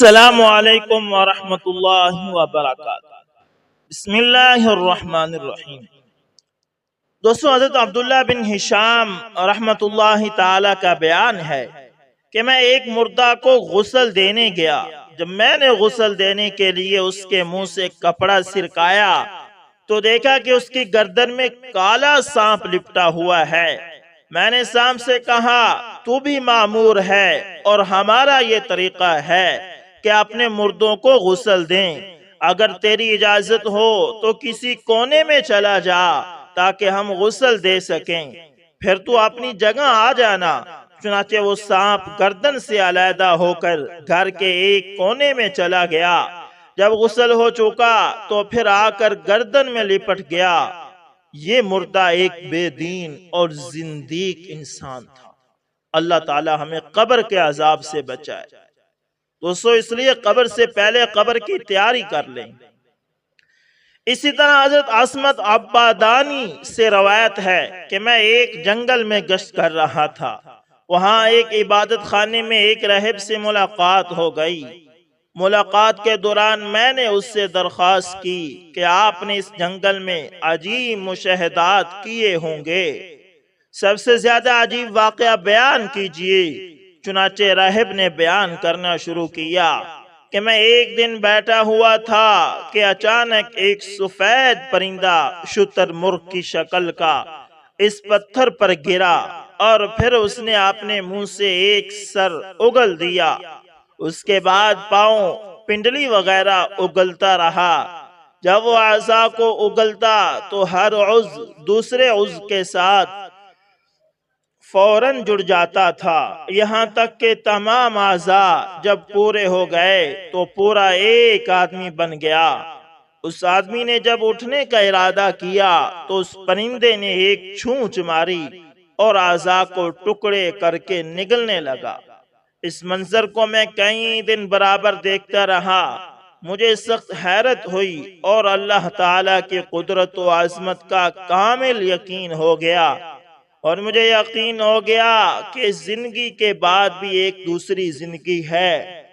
السلام علیکم ورحمۃ اللہ وبرکاتہ۔ بسم اللہ الرحمن الرحیم۔ دوستو، حضرت عبداللہ بن ہشام رحمۃ اللہ تعالی کا بیان ہے کہ میں ایک مردہ کو غسل دینے گیا۔ جب میں نے غسل دینے کے لیے اس کے منہ سے کپڑا سرکایا تو دیکھا کہ اس کی گردن میں کالا سانپ لپٹا ہوا ہے۔ میں نے سانپ سے کہا، تو بھی معمور ہے اور ہمارا یہ طریقہ ہے کہ اپنے مردوں کو غسل دیں۔ اگر تیری اجازت ہو تو کسی کونے میں چلا جا تاکہ ہم غسل دے سکیں، پھر تو اپنی جگہ آ جانا۔ چنانچہ وہ سانپ گردن سے علیحدہ ہو کر گھر کے ایک کونے میں چلا گیا۔ جب غسل ہو چکا تو پھر آ کر گردن میں لپٹ گیا۔ یہ مردہ ایک بے دین اور زندیق انسان تھا۔ اللہ تعالی ہمیں قبر کے عذاب سے بچائے۔ دوستو، اس لیے قبر سے پہلے قبر کی تیاری کر لیں۔ اسی طرح حضرت عصمت عبادانی سے روایت ہے کہ میں ایک جنگل میں گشت کر رہا تھا۔ وہاں ایک عبادت خانے میں ایک راہب سے ملاقات ہو گئی۔ ملاقات کے دوران میں نے اس سے درخواست کی کہ آپ نے اس جنگل میں عجیب مشاہدات کیے ہوں گے، سب سے زیادہ عجیب واقعہ بیان کیجئے۔ چنانچہ راہب نے بیان کرنا شروع کیا کہ میں ایک دن بیٹھا ہوا تھا کہ اچانک ایک سفید پرندہ شتر مرغ کی شکل کا اس پتھر پر گرا اور پھر اس نے اپنے منہ سے ایک سر اگل دیا۔ اس کے بعد پاؤں، پنڈلی وغیرہ اگلتا رہا۔ جب وہ اعضاء کو اگلتا تو ہر عضو دوسرے عضو کے ساتھ فوراً جڑ جاتا تھا، یہاں تک کہ تمام اعضاء جب پورے ہو گئے تو پورا ایک آدمی بن گیا۔ اس آدمی نے جب اٹھنے کا ارادہ کیا تو اس پرندے نے ایک چھونچ ماری اور اعضاء کو ٹکڑے کر کے نگلنے لگا۔ اس منظر کو میں کئی دن برابر دیکھتا رہا۔ مجھے سخت حیرت ہوئی اور اللہ تعالی کی قدرت و عظمت کا کامل یقین ہو گیا، اور مجھے یقین ہو گیا کہ زندگی کے بعد بھی ایک دوسری زندگی ہے۔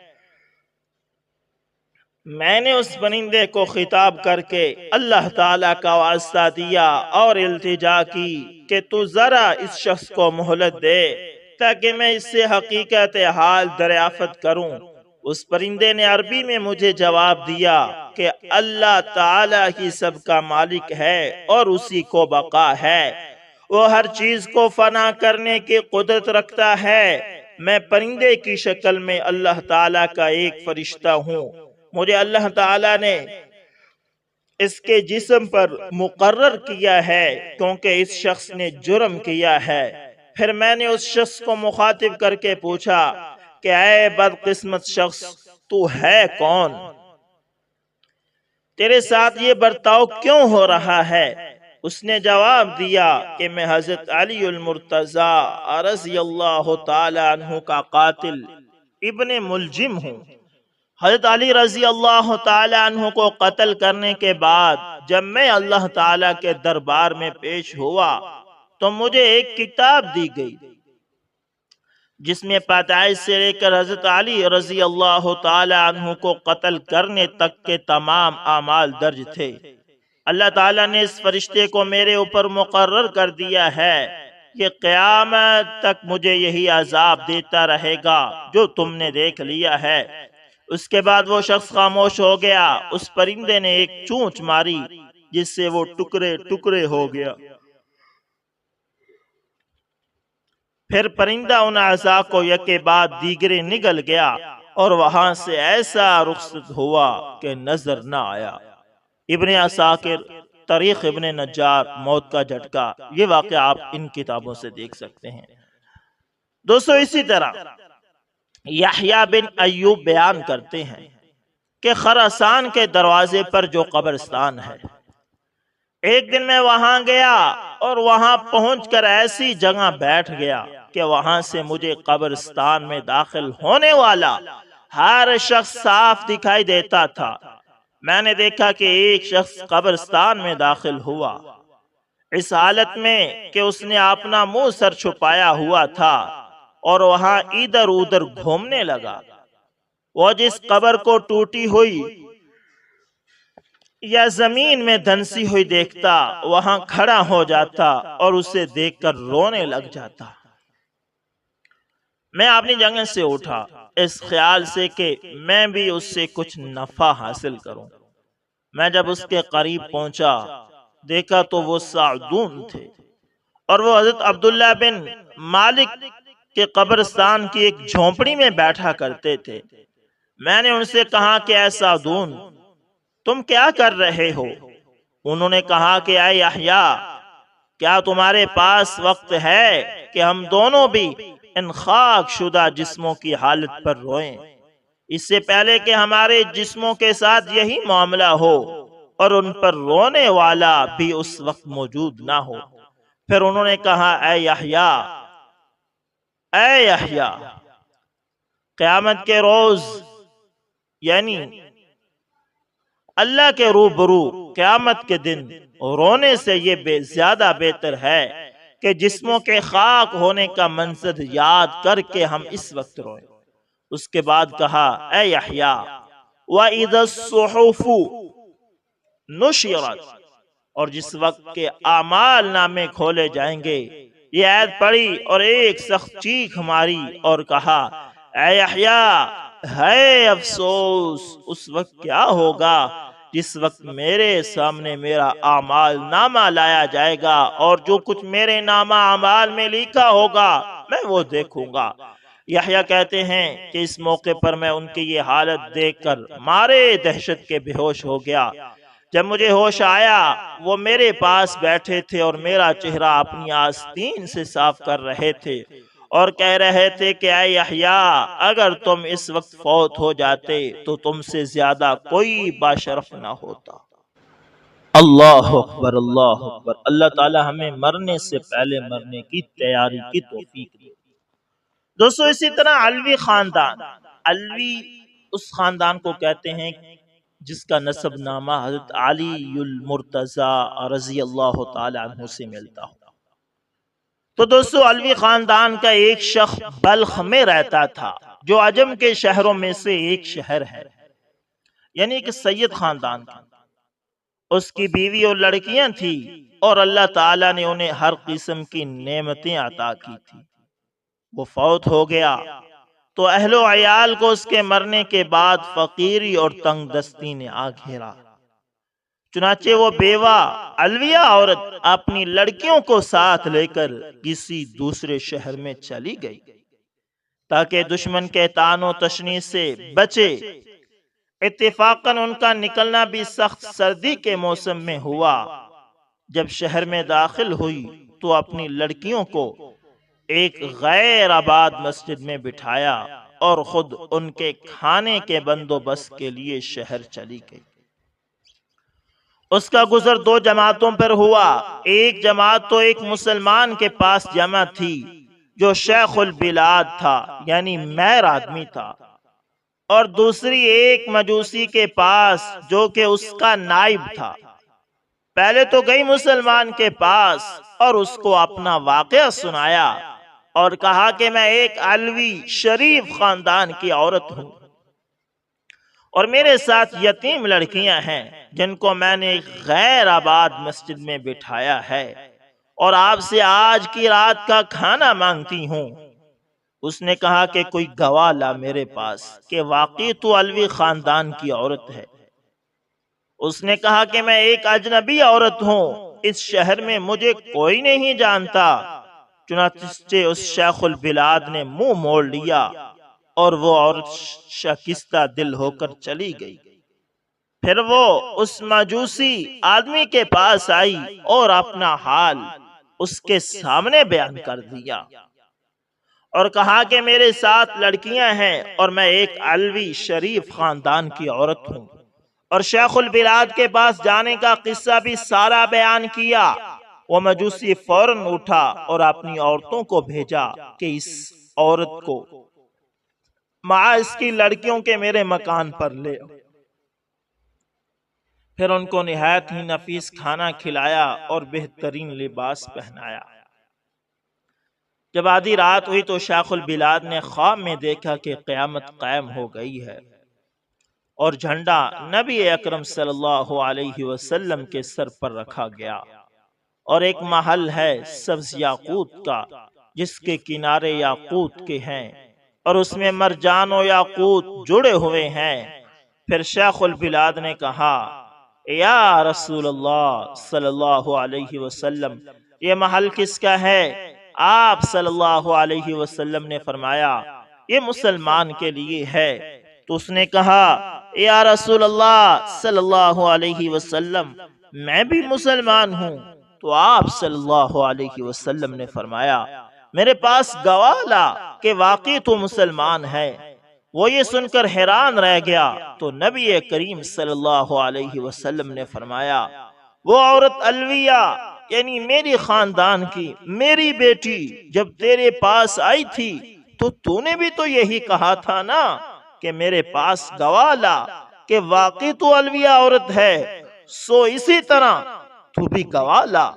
میں نے اس پرندے کو خطاب کر کے اللہ تعالیٰ کا واسطہ دیا اور التجا کی کہ تو ذرا اس شخص کو مہلت دے تاکہ میں اس سے حقیقت حال دریافت کروں۔ اس پرندے نے عربی میں مجھے جواب دیا کہ اللہ تعالیٰ ہی سب کا مالک ہے اور اسی کو بقا ہے، وہ ہر چیز کو فنا کرنے کی قدرت رکھتا ہے۔ میں پرندے کی شکل میں اللہ تعالیٰ کا ایک فرشتہ ہوں۔ مجھے اللہ تعالیٰ نے اس کے جسم پر مقرر کیا ہے کیونکہ اس شخص نے جرم کیا ہے۔ پھر میں نے اس شخص کو مخاطب کر کے پوچھا کہ اے بدقسمت شخص، تو ہے کون؟ تیرے ساتھ یہ برتاؤ کیوں ہو رہا ہے؟ اس نے جواب دیا کہ میں حضرت علی المرتضی رضی اللہ تعالی عنہ کا قاتل ابن ملجم ہوں۔ حضرت علی رضی اللہ تعالی عنہ کو قتل کرنے کے بعد جب میں اللہ تعالی کے دربار میں پیش ہوا تو مجھے ایک کتاب دی گئی جس میں پیدائش سے لے کر حضرت علی رضی اللہ تعالی عنہ کو قتل کرنے تک کے تمام اعمال درج تھے۔ اللہ تعالیٰ نے اس فرشتے کو میرے اوپر مقرر کر دیا ہے کہ قیامت تک مجھے یہی عذاب دیتا رہے گا جو تم نے دیکھ لیا ہے۔ اس کے بعد وہ شخص خاموش ہو گیا۔ اس پرندے نے ایک چونچ ماری جس سے وہ ٹکڑے ٹکڑے ہو گیا۔ پھر پرندہ ان اعضاء کو یکے بعد دیگرے نگل گیا اور وہاں سے ایسا رخصت ہوا کہ نظر نہ آیا۔ ابن عساکر، تاریخ ابن نجار، موت کا جھٹکا، یہ واقعہ آپ ان کتابوں سے دیکھ سکتے ہیں۔ دوستو، اسی طرح یحییٰ بن ایوب بیان کرتے ہیں کہ خراسان کے دروازے پر جو قبرستان ہے، ایک دن میں وہاں گیا اور وہاں پہنچ کر ایسی جگہ بیٹھ گیا کہ وہاں سے مجھے قبرستان میں داخل ہونے والا ہر شخص صاف دکھائی دیتا تھا۔ میں نے دیکھا کہ ایک شخص قبرستان میں داخل ہوا اس حالت میں کہ اس نے اپنا منہ سر چھپایا ہوا تھا اور وہاں ادھر ادھر گھومنے لگا۔ وہ جس قبر کو ٹوٹی ہوئی یا زمین میں دھنسی ہوئی دیکھتا وہاں کھڑا ہو جاتا اور اسے دیکھ کر رونے لگ جاتا۔ میں اپنی جگہ سے اٹھا اس خیال سے کہ میں بھی اس سے کچھ نفع حاصل کروں۔ میں جب اس کے قریب پہنچا دیکھا تو وہ سعدون تھے اور وہ حضرت عبداللہ بن مالک کے قبرستان کی ایک جھونپڑی میں بیٹھا کرتے تھے۔ میں نے ان سے کہا کہ اے سعدون، تم کیا کر رہے ہو؟ انہوں نے کہا کہ اے یحییٰ، کیا تمہارے پاس وقت ہے کہ ہم دونوں بھی ان خاک شدہ جسموں کی حالت پر روئیں، اس سے پہلے کہ ہمارے جسموں کے ساتھ یہی معاملہ ہو اور ان پر رونے والا بھی اس وقت موجود نہ ہو۔ پھر انہوں نے کہا اے یحییٰ، قیامت کے روز یعنی اللہ کے روبرو قیامت کے دن رونے سے یہ زیادہ بہتر ہے کہ جسموں کے خاک ہونے کا منظر یاد کر کے ہم اس وقت روئیں۔ اس کے بعد کہا اے یحییٰ، وَإِذَا الصُّحُفُ نُشِرَتْ، اور جس وقت کے اعمال نامے کھولے جائیں گے۔ یہ آیت پڑھی اور ایک سخت چیخ ماری اور کہا اے یحییٰ، ہے افسوس اس وقت کیا ہوگا جس وقت میرے سامنے میرا اعمال نامہ لایا جائے گا اور جو کچھ میرے نامہ اعمال میں لکھا ہوگا میں وہ دیکھوں گا۔ یحییٰ کہتے ہیں کہ اس موقع پر میں ان کی یہ حالت دیکھ کر مارے دہشت کے بے ہوش ہو گیا۔ جب مجھے ہوش آیا وہ میرے پاس بیٹھے تھے اور میرا چہرہ اپنی آستین سے صاف کر رہے تھے اور کہہ رہے تھے کہ اے یحییٰ، اگر تم اس وقت فوت ہو جاتے تو تم سے زیادہ کوئی باشرف نہ ہوتا۔ اللہ اکبر، اللہ اکبر۔ اللہ تعالی ہمیں مرنے سے پہلے مرنے کی تیاری کی توفیق دے۔ دوستو اسی طرح علوی خاندان، علوی اس خاندان کو کہتے ہیں جس کا نسب نامہ حضرت علی المرتضی رضی اللہ تعالی عنہ سے ملتا ہو۔ تو دوستو علوی خاندان کا ایک شخص بلخ میں رہتا تھا جو عجم کے شہروں میں سے ایک شہر ہے، یعنی کہ سید خاندان کا۔ اس کی بیوی اور لڑکیاں تھی اور اللہ تعالیٰ نے انہیں ہر قسم کی نعمتیں عطا کی تھی۔ وہ فوت ہو گیا تو اہل و عیال کو اس کے مرنے کے بعد فقیری اور تنگ دستی نے آ گھیرا۔ چنانچہ وہ بیوہ علویہ عورت اپنی لڑکیوں کو ساتھ لے کر کسی دوسرے شہر میں چلی گئی تاکہ دشمن کے طعن و تشنیع سے بچے۔ اتفاقاً ان کا نکلنا بھی سخت سردی کے موسم میں ہوا۔ جب شہر میں داخل ہوئی تو اپنی لڑکیوں کو ایک غیر آباد مسجد میں بٹھایا اور خود ان کے کھانے کے بندوبست کے لیے شہر چلی گئی۔ اس کا گزر دو جماعتوں پر ہوا۔ ایک جماعت تو ایک مسلمان کے پاس جمع تھی جو شیخ البلاد تھا، یعنی مہر آدمی تھا، اور دوسری ایک مجوسی کے پاس جو کہ اس کا نائب تھا۔ پہلے تو گئی مسلمان کے پاس اور اس کو اپنا واقعہ سنایا اور کہا کہ میں ایک علوی شریف خاندان کی عورت ہوں اور میرے ساتھ یتیم لڑکیاں ہیں جن کو میں نے ایک غیر آباد مسجد میں بٹھایا ہے اور آپ سے آج کی رات کا کھانا مانگتی ہوں۔ اس نے کہا کہ کوئی گواہ لا میرے پاس کہ واقعی تو علوی خاندان کی عورت ہے۔ اس نے کہا کہ میں ایک اجنبی عورت ہوں، اس شہر میں مجھے کوئی نہیں جانتا۔ چنانچہ اس شیخ البلاد نے منہ موڑ لیا اور وہ عورت شکستہ دل ہو کر چلی گئی۔ پھر وہ اس مجوسی آدمی کے پاس آئی اور اپنا حال اس کے سامنے بیان کر دیا اور کہا کہ میرے ساتھ لڑکیاں ہیں اور میں ایک علوی شریف خاندان کی عورت ہوں، اور شیخ البلاد کے پاس جانے کا قصہ بھی سارا بیان کیا۔ وہ مجوسی فوراً اٹھا اور اپنی عورتوں کو بھیجا کہ اس عورت کو مع اس کی لڑکیوں کے میرے مکان پر لے۔ پھر ان کو نہایت ہی نفیس کھانا کھلایا اور بہترین لباس پہنایا۔ جب آدھی رات ہوئی تو شیخ البلاد نے خواب میں دیکھا کہ قیامت قائم ہو گئی ہے اور جھنڈا نبی اکرم صلی اللہ علیہ وسلم کے سر پر رکھا گیا، اور ایک محل ہے سبز یاقوت کا جس کے کنارے یاقوت کے ہیں اور اس میں مرجان و یاقوت جڑے ہوئے ہیں۔ پھر شیخ البلاد نے کہا، یا رسول اللہ صلی اللہ علیہ وسلم، یہ محل کس کا ہے؟ آپ صلی اللہ علیہ وسلم نے فرمایا، یہ مسلمان کے لیے ہے۔ تو اس نے کہا، یا رسول اللہ صلی اللہ علیہ وسلم، میں بھی مسلمان ہوں۔ تو آپ صلی اللہ علیہ وسلم نے فرمایا، میرے پاس گواہ لا کہ واقعی تو مسلمان ہے۔ وہ یہ سن کر حیران رہ گیا تو نبی کریم صلی اللہ علیہ وسلم نے فرمایا، وہ عورت الویہ یعنی میری خاندان کی میری بیٹی جب تیرے پاس آئی تھی تو نے بھی تو یہی کہا تھا نا کہ میرے پاس گواہ لا کہ واقعی تو الویہ عورت ہے، سو اسی طرح تو بھی گواہ لا،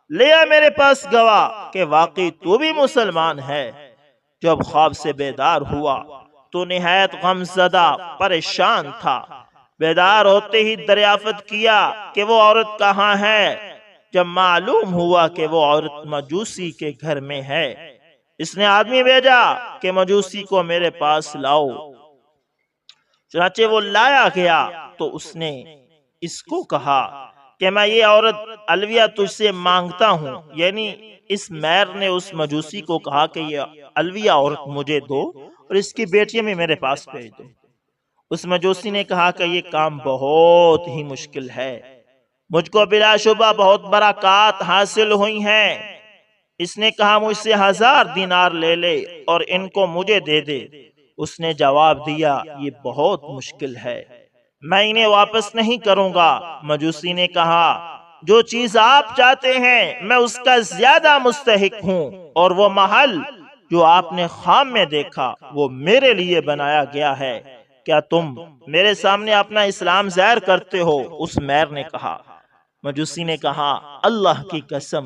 لیا میرے پاس گواہ کہ واقعی تو بھی مسلمان ہے۔ جب خواب سے بیدار ہوا تو نہایت غم زدہ پریشان تھا۔ بیدار ہوتے ہی دریافت کیا کہ وہ عورت کہاں ہے۔ جب معلوم ہوا کہ وہ عورت مجوسی کے گھر میں ہے، اس نے آدمی بھیجا کہ مجوسی کو میرے پاس لاؤ۔ چنانچہ وہ لایا گیا تو اس نے اس کو کہا کہ میں یہ عورت الویہ تجھ سے مانگتا ہوں، یعنی اس میر نے اس مجوسی کو کہا کہ یہ الویہ عورت مجھے دو اور اس کی بیٹیاں بھی میرے پاس بھیج دو۔ اس مجوسی نے کہا کہ یہ کام بہت ہی مشکل ہے، مجھ کو بلا شبہ بہت برکات حاصل ہوئی ہیں۔ اس نے کہا مجھ سے 1000 دینار لے لے اور ان کو مجھے دے دے۔ اس نے جواب دیا، یہ بہت مشکل ہے، میں انہیں واپس نہیں کروں گا۔ مجوسی نے کہا، جو چیز آپ چاہتے ہیں میں اس کا زیادہ مستحق ہوں، اور وہ محل جو آپ نے خواب میں دیکھا وہ میرے لیے بنایا گیا ہے، کیا تم میرے سامنے اپنا اسلام ظاہر کرتے ہو؟ اس میر نے کہا۔ مجوسی نے کہا، اللہ کی قسم،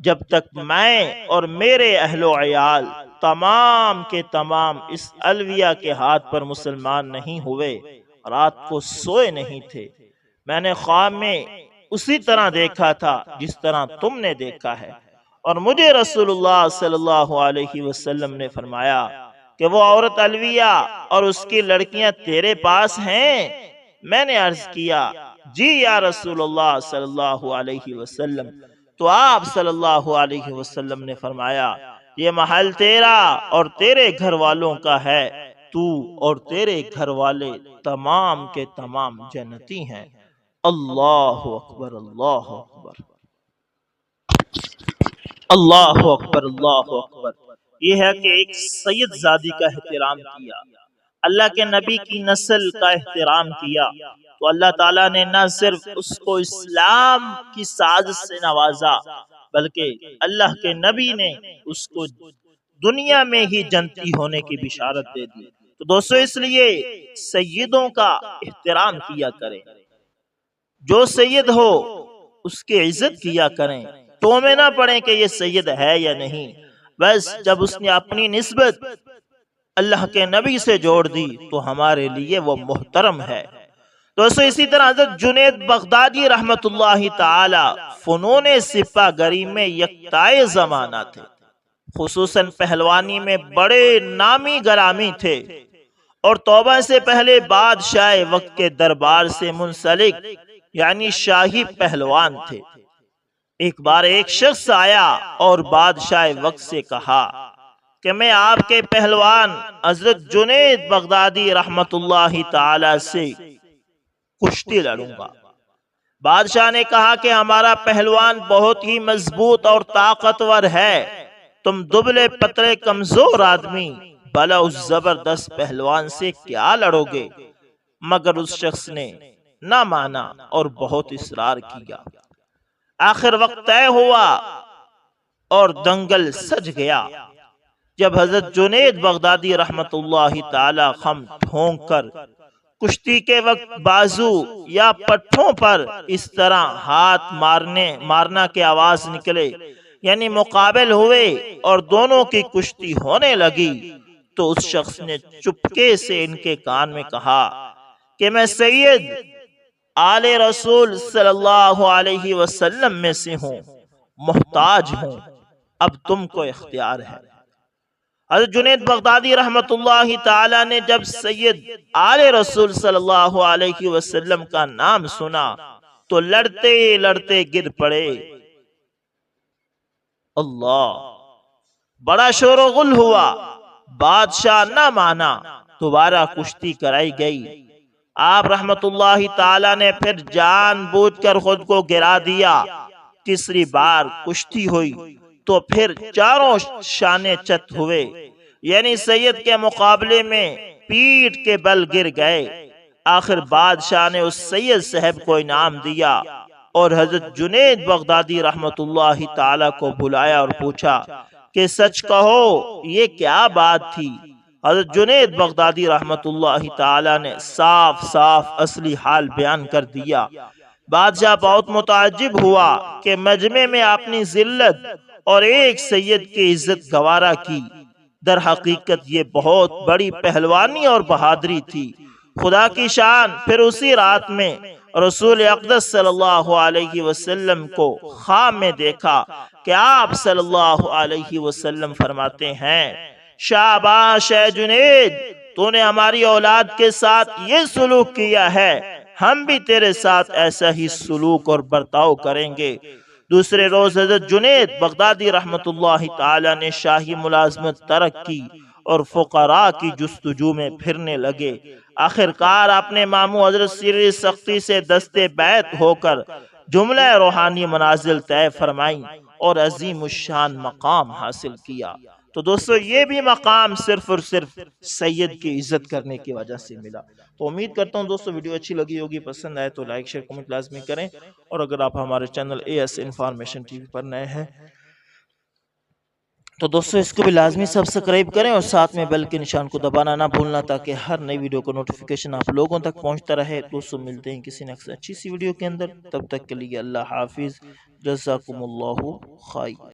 جب تک میں اور میرے اہل و عیال تمام کے تمام اس الویہ کے ہاتھ پر مسلمان نہیں ہوئے، رات کو سوئے نہیں تھے۔ میں نے خواب میں اسی طرح دیکھا تھا جس طرح تم نے دیکھا ہے، اور مجھے رسول اللہ صلی اللہ علیہ وسلم نے فرمایا کہ وہ عورت الویہ اور اس کی لڑکیاں تیرے پاس ہیں۔ میں نے عرض کیا، جی یا رسول اللہ صلی اللہ علیہ وسلم۔ تو آپ صلی اللہ علیہ وسلم نے فرمایا، یہ محل تیرا اور تیرے گھر والوں کا ہے، تو اور تیرے گھر والے تمام کے تمام جنتی ہیں۔ اللہ اکبر، اللہ اکبر، اللہ اکبر، اللہ اکبر۔ یہ ہے کہ ایک سید زادی کا احترام کیا، اللہ کے نبی کی نسل کا احترام کیا، تو اللہ تعالیٰ نے نہ صرف اس کو اسلام کی سعادت سے نوازا، بلکہ اللہ کے نبی نے اس کو دنیا میں ہی جنتی ہونے کی بشارت دے دی۔ تو دوستو، اس لیے سیدوں کا احترام کیا کریں، جو سید ہو اس کی عزت کیا کریں، تو میں نہ پڑھیں کہ یہ سید ہے یا نہیں، بس جب اس نے اپنی نسبت اللہ کے نبی سے جوڑ دی تو ہمارے لیے وہ محترم ہے۔ دوستو، اسی طرح حضرت جنید بغدادی رحمت اللہ تعالی فنون سپہ گری میں یکتائے زمانہ تھے، خصوصاً پہلوانی میں بڑے نامی گرامی تھے، اور توبہ سے پہلے بادشاہ وقت کے دربار سے منسلک یعنی شاہی پہلوان تھے۔ ایک بار ایک شخص آیا اور بادشاہ وقت سے کہا کہ میں آپ کے پہلوان حضرت جنید بغدادی رحمت اللہ تعالی سے کشتی لڑوں گا۔ بادشاہ نے کہا کہ ہمارا پہلوان بہت ہی مضبوط اور طاقتور ہے، تم دبلے پتلے کمزور آدمی بھلا اس زبردست پہلوان سے کیا لڑو گے؟ مگر اس شخص نے نہ مانا اور بہت اصرار کیا۔ آخر وقت طے ہوا اور دنگل سج گیا۔ جب حضرت جنید بغدادی رحمت اللہ تعالی خم ٹھونک کر کشتی کے وقت بازو یا پٹھوں پر اس طرح ہاتھ مارنا کے آواز نکلے یعنی مقابل ہوئے اور دونوں کی کشتی ہونے لگی تو اس شخص نے چپکے سے ان کے کان میں کہا کہ میں سید آل رسول صلی اللہ علیہ وسلم میں سے ہوں، محتاج ہوں، اب تم کو اختیار ہے۔ حضرت جنید بغدادی رحمت اللہ تعالی نے جب سید آل رسول صلی اللہ علیہ وسلم کا نام سنا تو لڑتے لڑتے گر پڑے۔ اللہ، بڑا شور و غل ہوا، بادشاہ نہ مانا، دوبارہ کشتی کرائی گئی۔ آپ رحمت اللہ تعالی نے پھر جان بوجھ کر خود کو گرا دیا۔ تیسری بار کشتی ہوئی تو پھر چاروں شانے چت ہوئے، یعنی سید کے مقابلے میں پیٹ کے بل گر گئے۔ آخر بادشاہ نے اس سید صاحب کو انعام دیا اور حضرت جنید بغدادی رحمت اللہ تعالی کو بلایا اور پوچھا کہ سچ کہو یہ کیا بات تھی؟ حضرت جنید بغدادی رحمت اللہ تعالی نے صاف صاف اصلی حال بیان کر دیا۔ بادشاہ بہت متعجب ہوا کہ مجمع میں اپنی ذلت اور ایک سید کی عزت گوارا کی۔ در حقیقت یہ بہت بڑی پہلوانی اور بہادری تھی۔ خدا کی شان پھر اسی رات میں رسول اقدس صلی اللہ علیہ وسلم کو خواب میں دیکھا کہ آپ صلی اللہ علیہ وسلم فرماتے ہیں، شاباش اے جنید، تو نے ہماری اولاد کے ساتھ یہ سلوک کیا ہے، ہم بھی تیرے ساتھ ایسا ہی سلوک اور برتاؤ کریں گے۔ دوسرے روز حضرت جنید بغدادی رحمت اللہ تعالی نے شاہی ملازمت ترک کی اور فقراء کی جستجو میں پھرنے لگے۔ آخرکار اپنے ماموں حضرت سری سختی سے دستے بیعت ہو کر جملہ روحانی منازل طے فرمائیں اور عظیم الشان مقام حاصل کیا۔ تو دوستو یہ بھی مقام صرف اور صرف سید کی عزت کرنے کی وجہ سے ملا۔ تو امید کرتا ہوں دوستو ویڈیو اچھی لگی ہوگی، پسند آئے تو لائک شیئر کمنٹ لازمی کریں، اور اگر آپ ہمارے channel AS information TV پر نئے ہیں تو دوستو اس کو بھی لازمی سبسکرائب کریں اور ساتھ میں بیل کے نشان کو دبانا نہ بھولنا تاکہ ہر نئی ویڈیو کا نوٹیفیکیشن آپ لوگوں تک پہنچتا رہے۔ دوستو ملتے ہیں کسی نیکسٹ اچھی سی ویڈیو کے اندر، تب تک کے لیے اللہ حافظ، جزاکم اللہ خیر۔